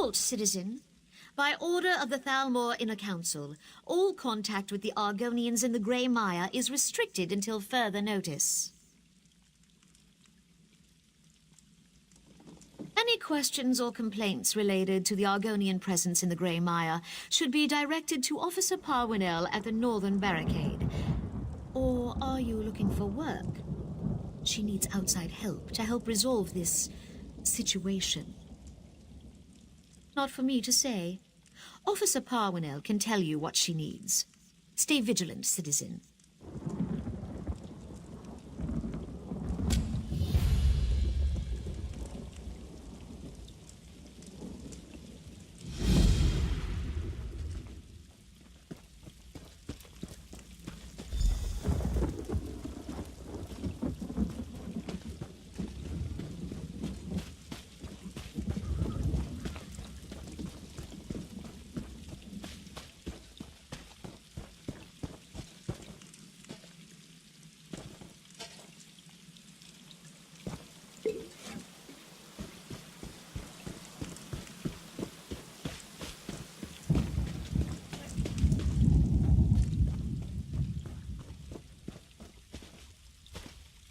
Halt, citizen. By order of the Thalmor Inner Council, all contact with the Argonians in the Grey Mire is restricted until further notice. Any questions or complaints related to the Argonian presence in the Grey Mire should be directed to Officer Parwinell at the Northern Barricade. Or are you looking for work? She needs outside help to help resolve this situation. Not for me to say. Officer Parwinell can tell you what she needs. Stay vigilant, citizen.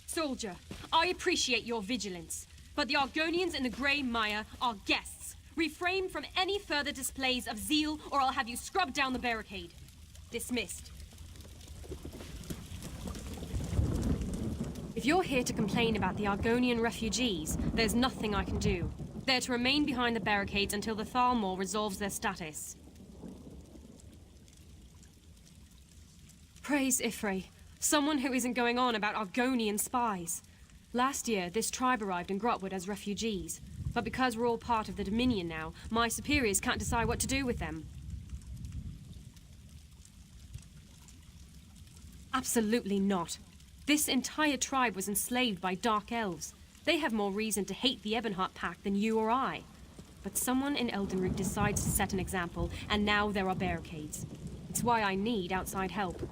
Soldier, I appreciate your vigilance, but the Argonians in the Grey Mire are guests. Refrain from any further displays of zeal, or I'll have you scrubbed down the barricade. Dismissed. If you're here to complain about the Argonian refugees, there's nothing I can do. They're to remain behind the barricades until the Thalmor resolves their status. Praise Ifrei. Someone who isn't going on about Argonian spies. Last year, this tribe arrived in Grahtwood as refugees. But because we're all part of the Dominion now, my superiors can't decide what to do with them. Absolutely not. This entire tribe was enslaved by Dark Elves. They have more reason to hate the Ebonheart Pact than you or I. But someone in Eldenroot decides to set an example, and now there are barricades. It's why I need outside help.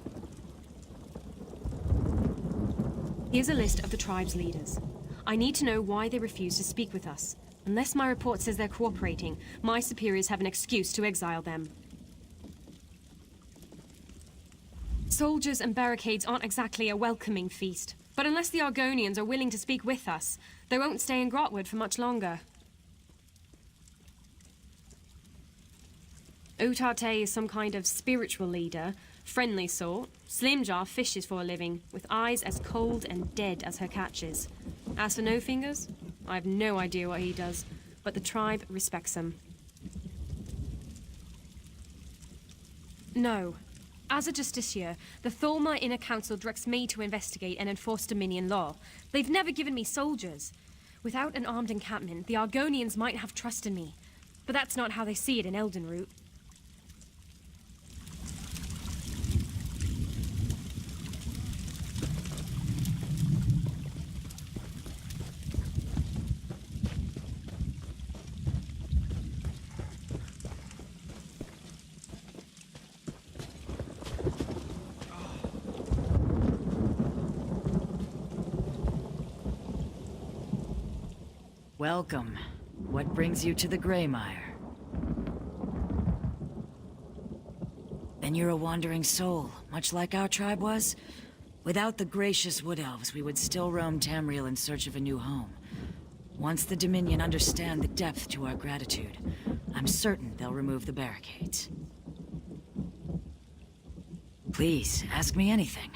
Here's a list of the tribe's leaders. I need to know why they refuse to speak with us. Unless my report says they're cooperating, my superiors have an excuse to exile them. Soldiers and barricades aren't exactly a welcoming feast, but unless the Argonians are willing to speak with us, they won't stay in Grahtwood for much longer. Utarte is some kind of spiritual leader, friendly sort. Slimjar fishes for a living, with eyes as cold and dead as her catches. As for No Fingers, I have no idea what he does, but the tribe respects him. No. As a justiciar, the Thalmor Inner Council directs me to investigate and enforce Dominion law. They've never given me soldiers. Without an armed encampment, the Argonians might have trust in me. But that's not how they see it in Eldenroot. Welcome. What brings you to the Grey Mire? Then you're a wandering soul, much like our tribe was? Without the gracious Wood Elves, we would still roam Tamriel in search of a new home. Once the Dominion understand the depth to our gratitude, I'm certain they'll remove the barricades. Please, ask me anything.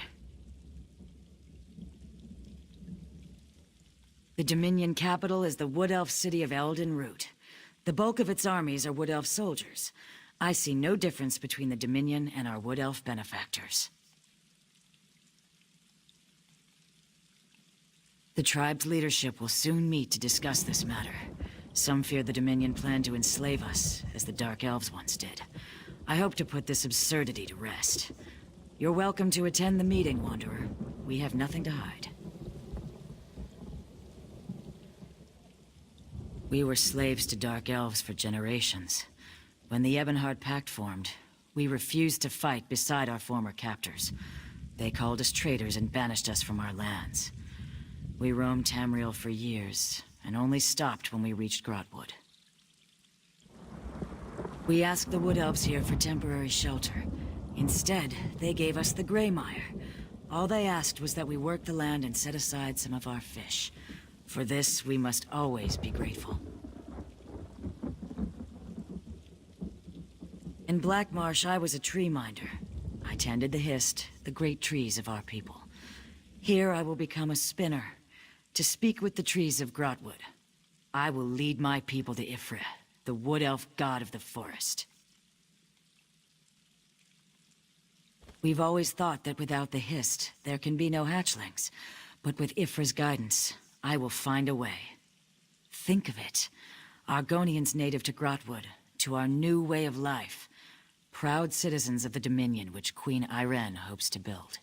The Dominion capital is the Wood Elf city of Eldenroot. The bulk of its armies are Wood Elf soldiers. I see no difference between the Dominion and our Wood Elf benefactors. The tribe's leadership will soon meet to discuss this matter. Some fear the Dominion plan to enslave us, as the Dark Elves once did. I hope to put this absurdity to rest. You're welcome to attend the meeting, Wanderer. We have nothing to hide. We were slaves to Dark Elves for generations. When the Ebonheart Pact formed, we refused to fight beside our former captors. They called us traitors and banished us from our lands. We roamed Tamriel for years, and only stopped when we reached Grahtwood. We asked the Wood Elves here for temporary shelter. Instead, they gave us the Greymire. All they asked was that we work the land and set aside some of our fish. For this, we must always be grateful. In Black Marsh, I was a tree minder. I tended the hist, the great trees of our people. Here, I will become a spinner, to speak with the trees of Grahtwood. I will lead my people to Ifra, the Wood Elf god of the forest. We've always thought that without the hist, there can be no hatchlings. But with Ifra's guidance, I will find a way. Think of it. Argonians native to Grahtwood, to our new way of life. Proud citizens of the Dominion which Queen Irene hopes to build.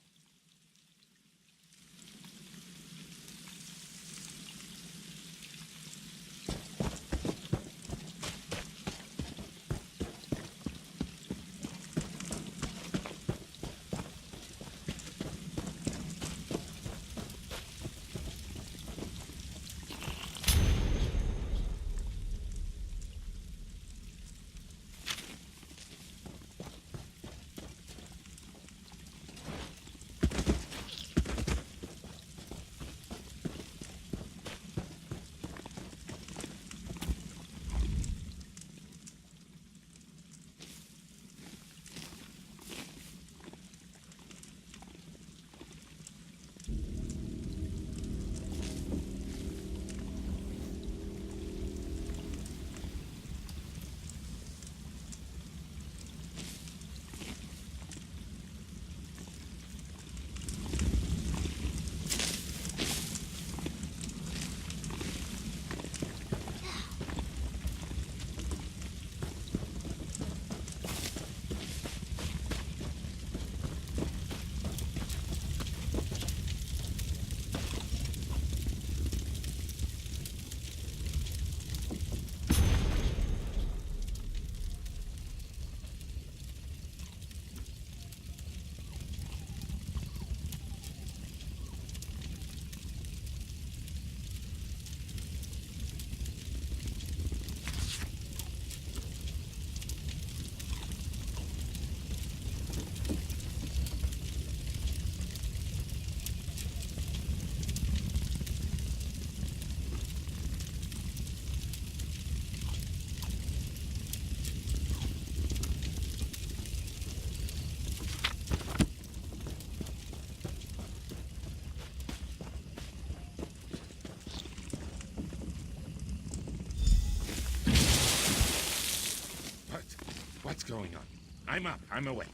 What's going on? I'm up. I'm awake.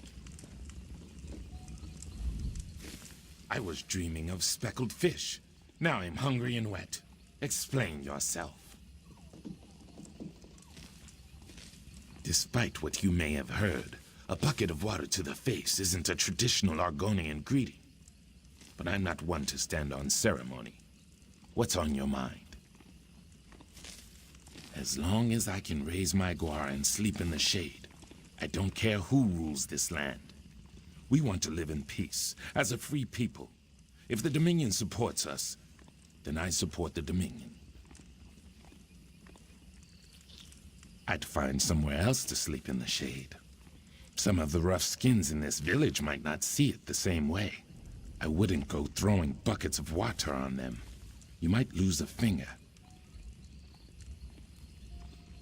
I was dreaming of speckled fish. Now I'm hungry and wet. Explain yourself. Despite what you may have heard, a bucket of water to the face isn't a traditional Argonian greeting. But I'm not one to stand on ceremony. What's on your mind? As long as I can raise my guar and sleep in the shade, I don't care who rules this land. We want to live in peace, as a free people. If the Dominion supports us, then I support the Dominion. I'd find somewhere else to sleep in the shade. Some of the rough skins in this village might not see it the same way. I wouldn't go throwing buckets of water on them. You might lose a finger.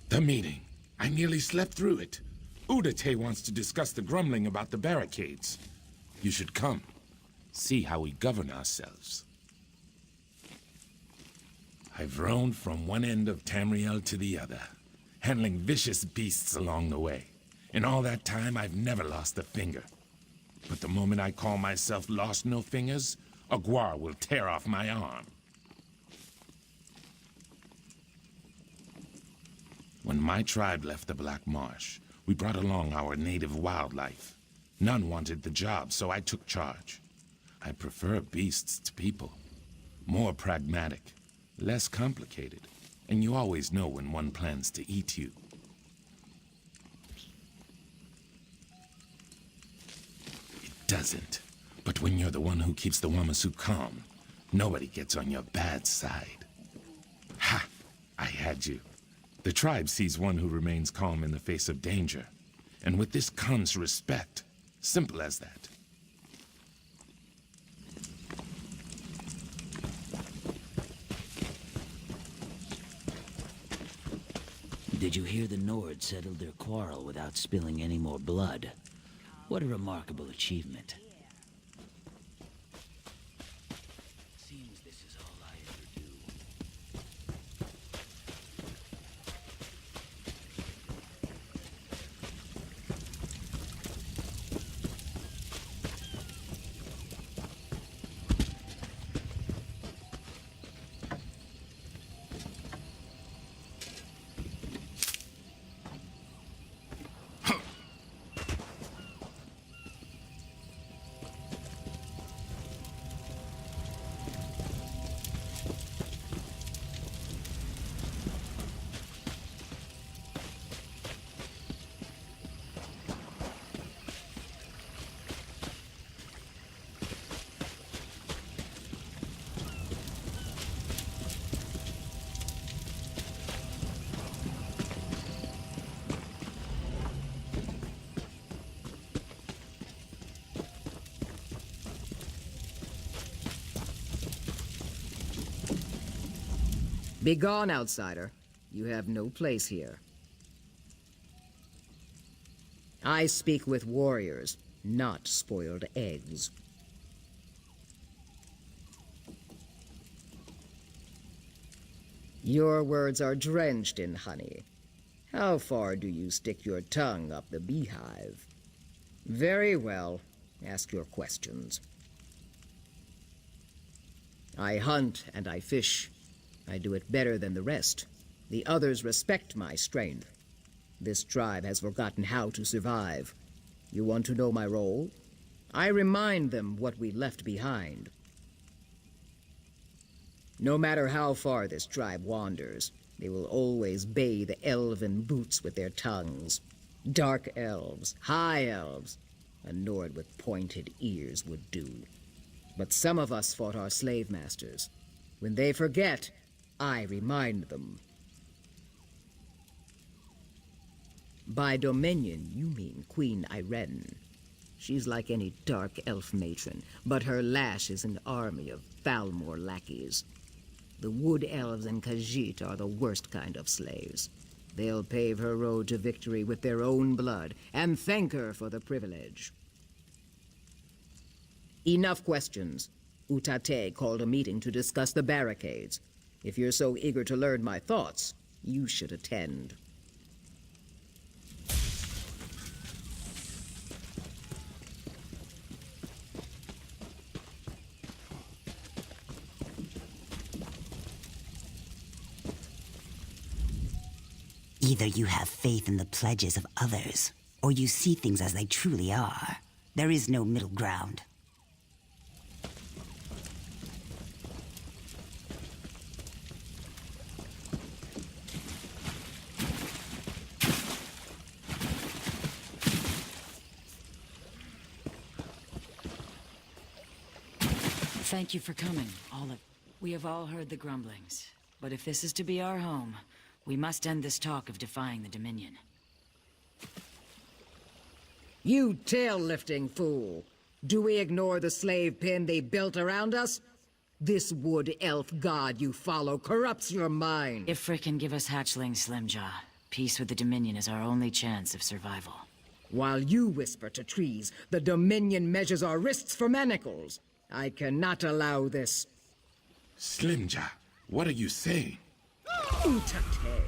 The meeting. I nearly slept through it. Udate wants to discuss the grumbling about the barricades. You should come. See how we govern ourselves. I've roamed from one end of Tamriel to the other, handling vicious beasts along the way. In all that time, I've never lost a finger. But the moment I call myself Lost No Fingers, a guar will tear off my arm. When my tribe left the Black Marsh, we brought along our native wildlife. None wanted the job, so I took charge. I prefer beasts to people. More pragmatic, less complicated, and you always know when one plans to eat you. It doesn't. But when you're the one who keeps the Wamasu calm, nobody gets on your bad side. Ha! I had you. The tribe sees one who remains calm in the face of danger, and with this comes respect. Simple as that. Did you hear the Nord settled their quarrel without spilling any more blood? What a remarkable achievement. Seems this is all I ever do. Begone, outsider. You have no place here. I speak with warriors, not spoiled eggs. Your words are drenched in honey. How far do you stick your tongue up the beehive? Very well. Ask your questions. I hunt and I fish. I do it better than the rest. The others respect my strength. This tribe has forgotten how to survive. You want to know my role? I remind them what we left behind. No matter how far this tribe wanders, they will always bay the elven boots with their tongues. Dark elves, high elves, a Nord with pointed ears would do. But some of us fought our slave masters. When they forget, I remind them. By Dominion, you mean Queen Irene. She's like any dark elf matron, but her lash is an army of Thalmor lackeys. The wood elves and Khajiit are the worst kind of slaves. They'll pave her road to victory with their own blood, and thank her for the privilege. Enough questions. Utate called a meeting to discuss the barricades. If you're so eager to learn my thoughts, you should attend. Either you have faith in the pledges of others, or you see things as they truly are. There is no middle ground. Thank you for coming, all of... We have all heard the grumblings, but if this is to be our home, we must end this talk of defying the Dominion. You tail-lifting fool! Do we ignore the slave pen they built around us? This wood elf god you follow corrupts your mind. If Frick can give us hatchlings, Slimjaw, peace with the Dominion is our only chance of survival. While you whisper to trees, the Dominion measures our wrists for manacles. I cannot allow this. Slimjaw, what are you saying? Utate,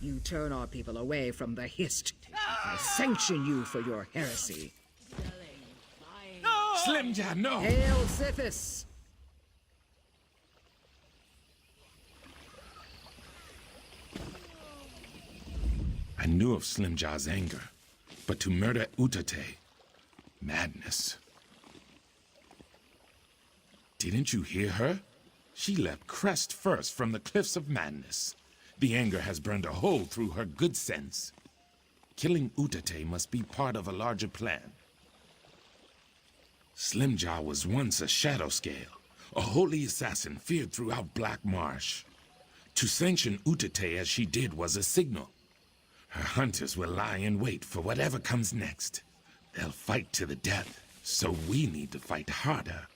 you turn our people away from the Hist. I sanction you for your heresy. Slimjaw, no! Hail Sithis! I knew of Slimjaw's anger, but to murder Utate, madness. Didn't you hear her? She leapt crest first from the cliffs of madness. The anger has burned a hole through her good sense. Killing Utate must be part of a larger plan. Slimjaw was once a shadow scale, a holy assassin feared throughout Black Marsh. To sanction Utate as she did was a signal. Her hunters will lie in wait for whatever comes next. They'll fight to the death, so we need to fight harder.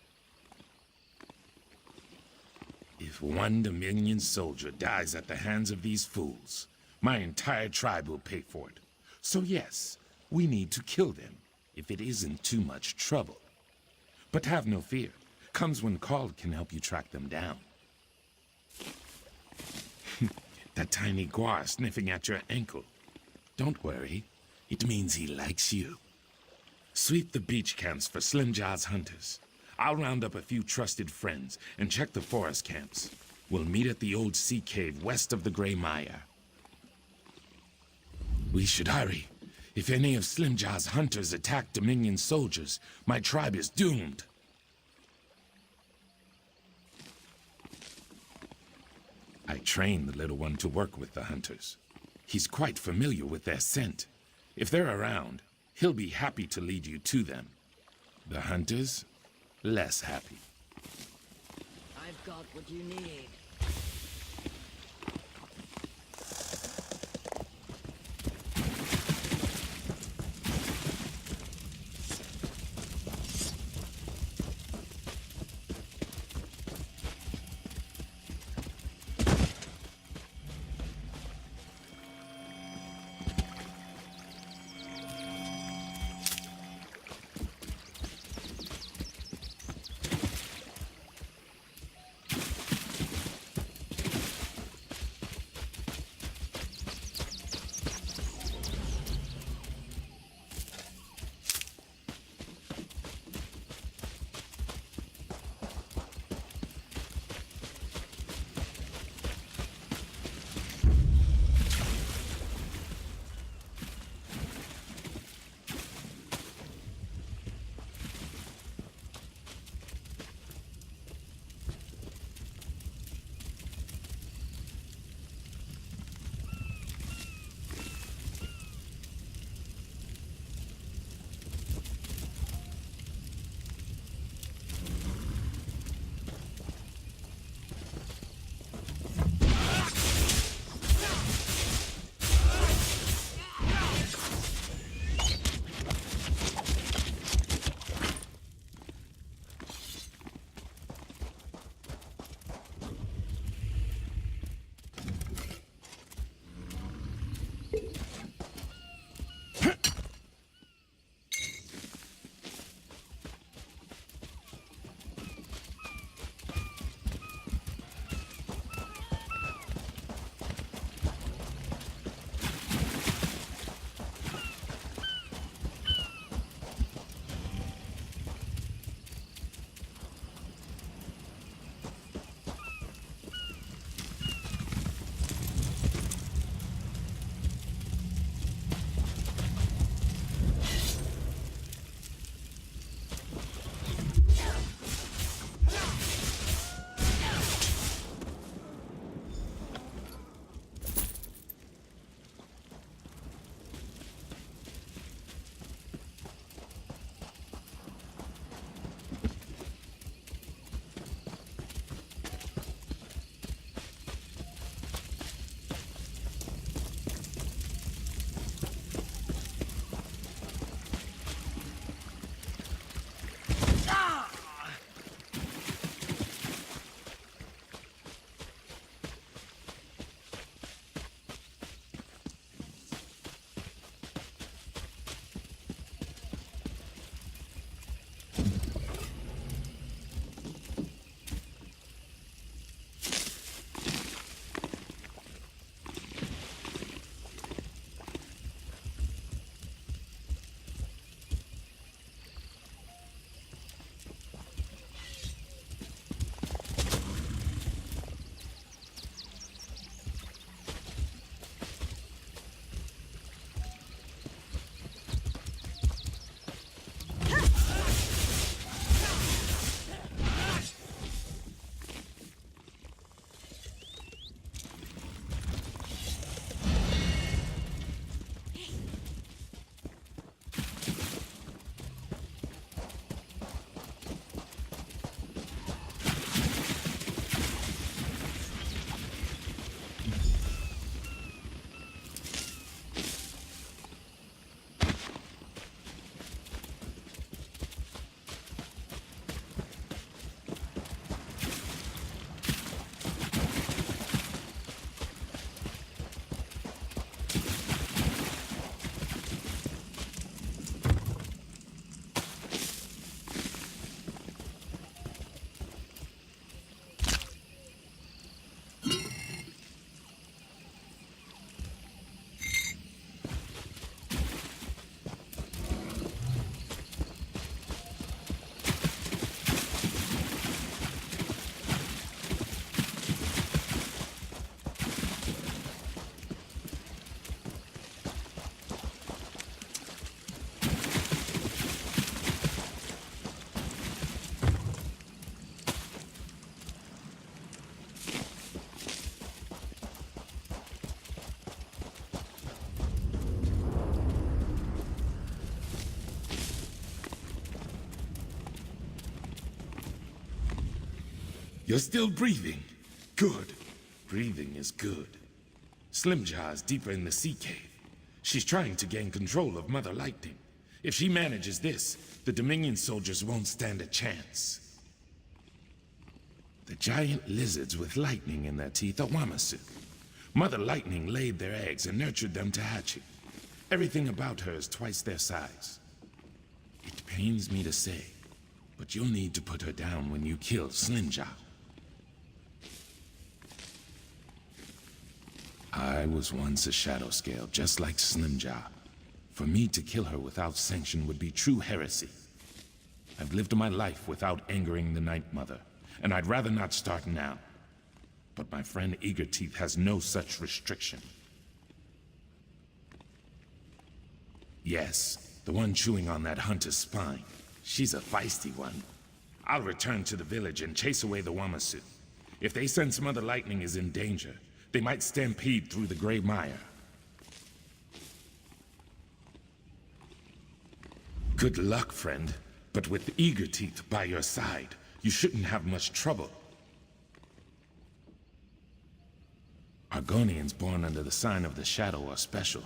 If one Dominion soldier dies at the hands of these fools, my entire tribe will pay for it. So yes, we need to kill them, if it isn't too much trouble. But have no fear. Comes when called can help you track them down. That tiny guar sniffing at your ankle. Don't worry. It means he likes you. Sweep the beach camps for Slim Jaw's hunters. I'll round up a few trusted friends and check the forest camps. We'll meet at the old sea cave west of the Gray Mire. We should hurry. If any of Slim Jaw's hunters attack Dominion soldiers, my tribe is doomed. I trained the little one to work with the hunters. He's quite familiar with their scent. If they're around, he'll be happy to lead you to them. The hunters, less happy. I've got what you need. You're still breathing. Good. Breathing is good. Slimjaw is deeper in the sea cave. She's trying to gain control of Mother Lightning. If she manages this, the Dominion soldiers won't stand a chance. The giant lizards with lightning in their teeth are Wamasu. Mother Lightning laid their eggs and nurtured them to hatching. Everything about her is twice their size. It pains me to say, but you'll need to put her down when you kill Slimjaw. I was once a shadow scale, just like Slimjaw. For me to kill her without sanction would be true heresy. I've lived my life without angering the Night Mother, and I'd rather not start now. But my friend Eagerteeth has no such restriction. Yes, the one chewing on that hunter's spine. She's a feisty one. I'll return to the village and chase away the Wamasu. If they sense Mother Lightning is in danger, they might stampede through the gray mire. Good luck, friend. But with Eagerteeth by your side, you shouldn't have much trouble. Argonians born under the sign of the Shadow are special.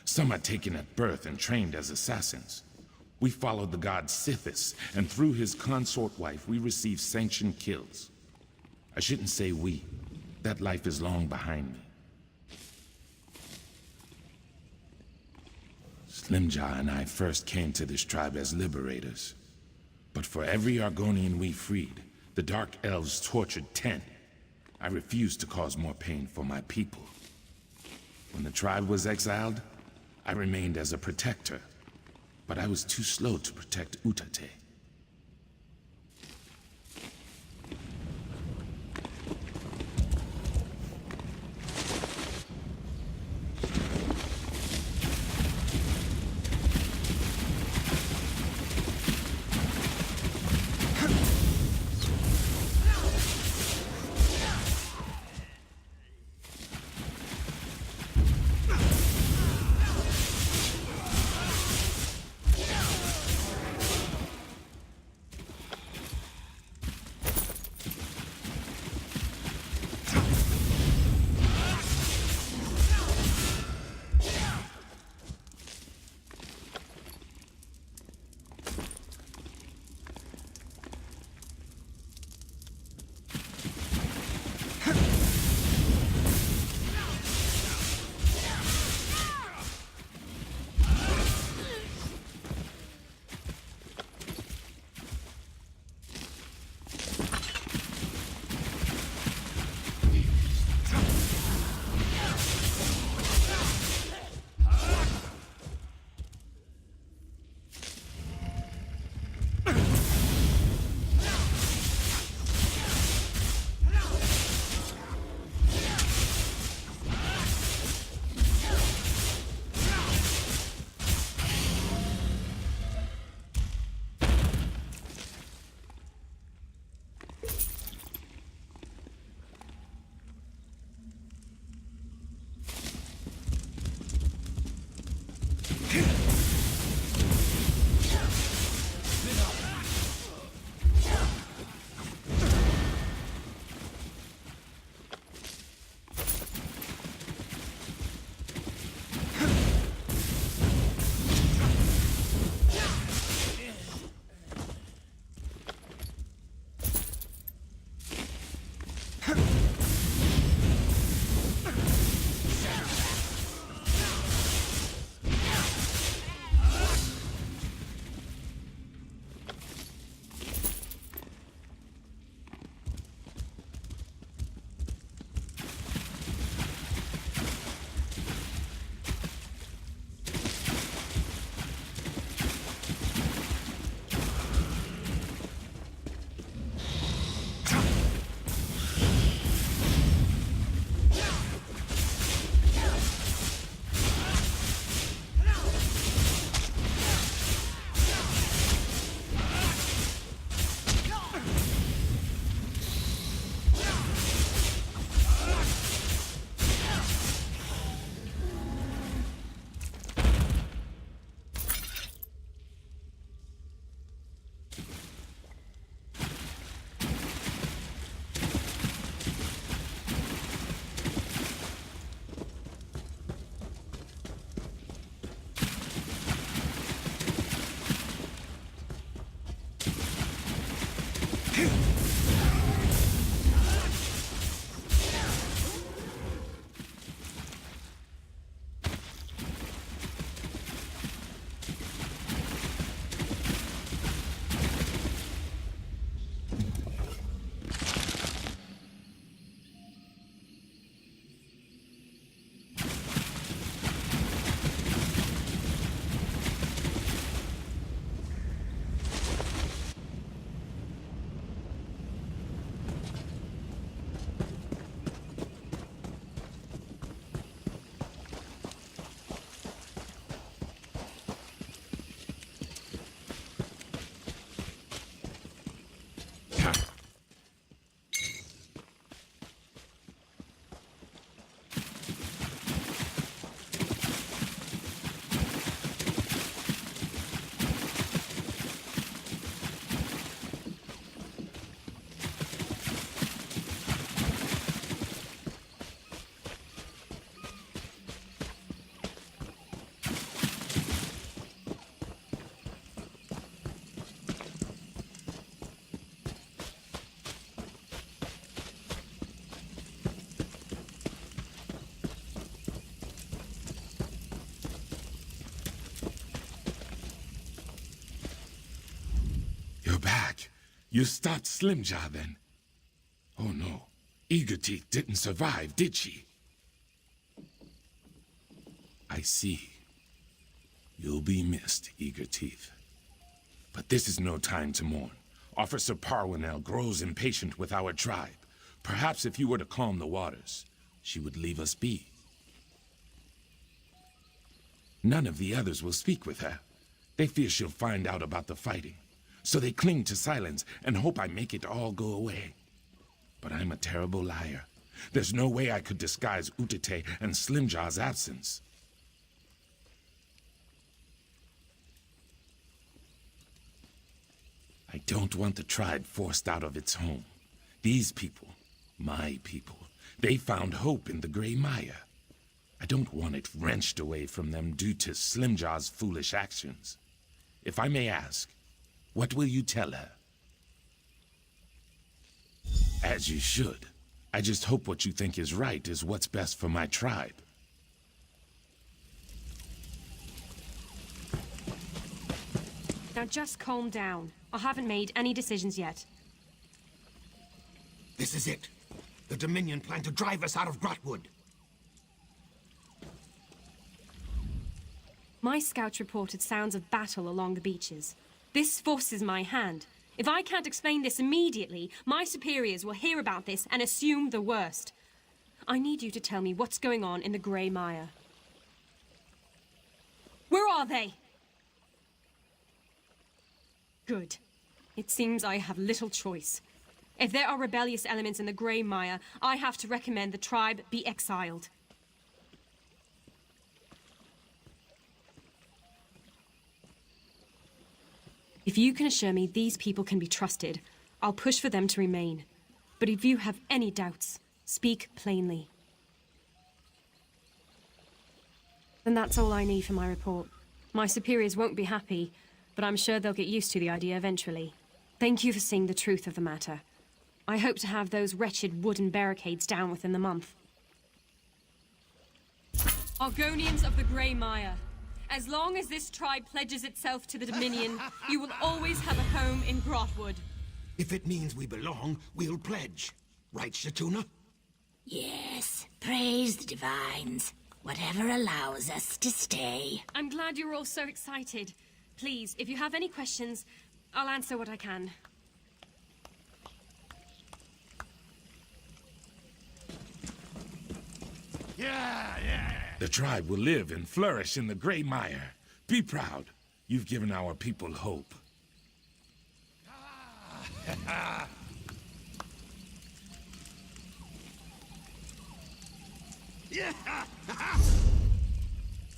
Some are taken at birth and trained as assassins. We followed the god Sithis, and through his consort wife, we received sanctioned kills. I shouldn't say we. That life is long behind me. Slimjaw and I first came to this tribe as liberators. But for every Argonian we freed, the Dark Elves tortured 10. I refused to cause more pain for my people. When the tribe was exiled, I remained as a protector. But I was too slow to protect Utate. You stopped Slimjaw then? Oh no, Eager Teeth didn't survive, did she? I see. You'll be missed, Eager Teeth. But this is no time to mourn. Officer Parwinell grows impatient with our tribe. Perhaps if you were to calm the waters, she would leave us be. None of the others will speak with her. They fear she'll find out about the fighting. So they cling to silence and hope I make it all go away. But I'm a terrible liar. There's no way I could disguise Utete and Slimjaw's absence. I don't want the tribe forced out of its home. These people, my people, they found hope in the Grey Maya. I don't want it wrenched away from them due to Slimjaw's foolish actions. If I may ask, what will you tell her? As you should. I just hope what you think is right is what's best for my tribe. Now just calm down. I haven't made any decisions yet. This is it. The Dominion plan to drive us out of Grahtwood. My scouts reported sounds of battle along the beaches. This forces my hand. If I can't explain this immediately, my superiors will hear about this and assume the worst. I need you to tell me what's going on in the Grey Maya. Where are they? Good. It seems I have little choice. If there are rebellious elements in the Grey Maya, I have to recommend the tribe be exiled. If you can assure me these people can be trusted, I'll push for them to remain. But if you have any doubts, speak plainly. Then that's all I need for my report. My superiors won't be happy, but I'm sure they'll get used to the idea eventually. Thank you for seeing the truth of the matter. I hope to have those wretched wooden barricades down within the month. Argonians of the Grey Maya, as long as this tribe pledges itself to the Dominion, you will always have a home in Grahtwood. If it means we belong, we'll pledge. Right, Shatuna? Yes, praise the divines. Whatever allows us to stay. I'm glad you're all so excited. Please, if you have any questions, I'll answer what I can. The tribe will live and flourish in the Grey Mire. Be proud. You've given our people hope. Yeah!